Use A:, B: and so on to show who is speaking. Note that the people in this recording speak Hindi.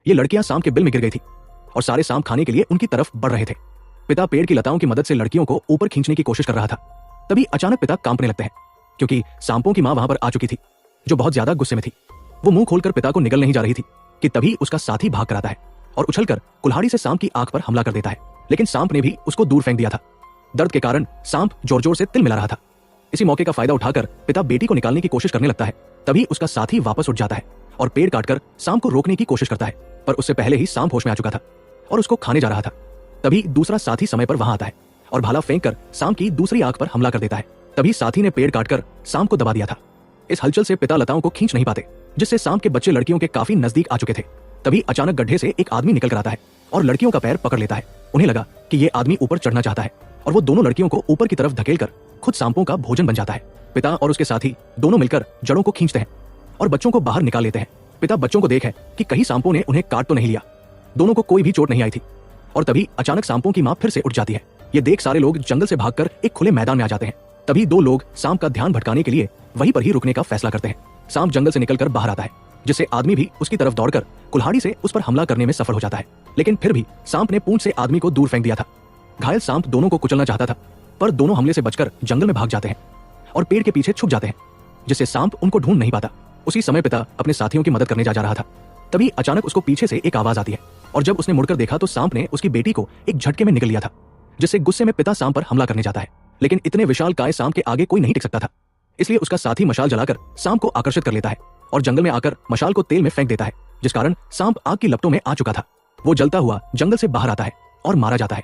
A: ये लड़कियां सांप के बिल में गिर गई थी और सारे सांप खाने के लिए उनकी तरफ बढ़ रहे थे। पिता पेड़ की लताओं की मदद से लड़कियों को ऊपर खींचने की कोशिश कर रहा था। तभी अचानक पिता कांपने लगते हैं, क्योंकि सांपों की मां वहां पर आ चुकी थी, जो बहुत ज्यादा गुस्से में थी। वो मुंह खोलकर पिता को निगल नहीं जा रही थी कि तभी उसका साथी भाग कर आता है और उछलकर कुल्हाड़ी से सांप की आंख पर हमला कर देता है। लेकिन सांप ने भी उसको दूर फेंक दिया था। दर्द के कारण सांप जोर जोर से तिल मिला रहा था। इसी मौके का फायदा उठाकर पिता बेटी को निकालने की कोशिश करने लगता है। तभी उसका साथी वापस उठ जाता है और पेड़ काटकर सांप को रोकने की कोशिश करता है, पर उससे पहले ही सांप होश में आ चुका था और उसको खाने जा रहा था। तभी दूसरा साथी समय पर वहां आता है और भाला फेंककर सांप की दूसरी आंख पर हमला कर देता है। तभी साथी ने पेड़ काटकर सांप को दबा दिया था। इस हलचल से पिता लताओं को खींच नहीं पाते, जिससे सांप के बच्चे लड़कियों के काफी नजदीक आ चुके थे। तभी अचानक गड्ढे से एक आदमी निकल कर आता है और लड़कियों का पैर पकड़ लेता है। उन्हें लगा कि ये आदमी ऊपर चढ़ना चाहता है और वो दोनों लड़कियों को ऊपर की तरफ धकेलकर खुद सांपों का भोजन बन जाता है। पिता और उसके साथी दोनों मिलकर जड़ों को खींचते हैं और बच्चों को बाहर निकाल लेते हैं। पिता बच्चों को देखे कि कहीं सांपों ने उन्हें काट तो नहीं लिया। दोनों को कोई भी चोट नहीं आई थी। और तभी अचानक सांपों की मां फिर से उठ जाती है। ये देख सारे लोग जंगल से भागकर एक खुले मैदान में आ जाते हैं। तभी दो लोग सांप का ध्यान भटकाने के लिए वहीं पर ही रुकने का फैसला करते हैं। सांप जंगल से निकलकर बाहर आता है, जिससे आदमी भी उसकी तरफ दौड़कर कुल्हाड़ी से उस पर हमला करने में सफल हो जाता है। लेकिन फिर भी सांप ने पूंछ से आदमी को दूर फेंक दिया था। घायल सांप दोनों को कुचलना चाहता था, पर दोनों हमले से बचकर जंगल में भाग जाते हैं और पेड़ के पीछे छुप जाते हैं, जिससे सांप उनको ढूंढ नहीं पाता। उसी समय पिता अपने साथियों की मदद करने जा रहा था। तभी अचानक उसको पीछे से एक आवाज आती है और जब उसने मुड़कर देखा तो सांप ने उसकी बेटी को एक झटके में निगल लिया था, जिससे गुस्से में पिता सांप पर हमला करने जाता है। लेकिन इतने विशाल काय सांप के आगे कोई नहीं टिक सकता था, इसलिए उसका साथी मशाल जलाकर सांप को आकर्षित कर लेता है और जंगल में आकर मशाल को तेल में फेंक देता है, जिस कारण सांप आग की लपटों में आ चुका था। वो जलता हुआ जंगल से बाहर आता है और मारा जाता है।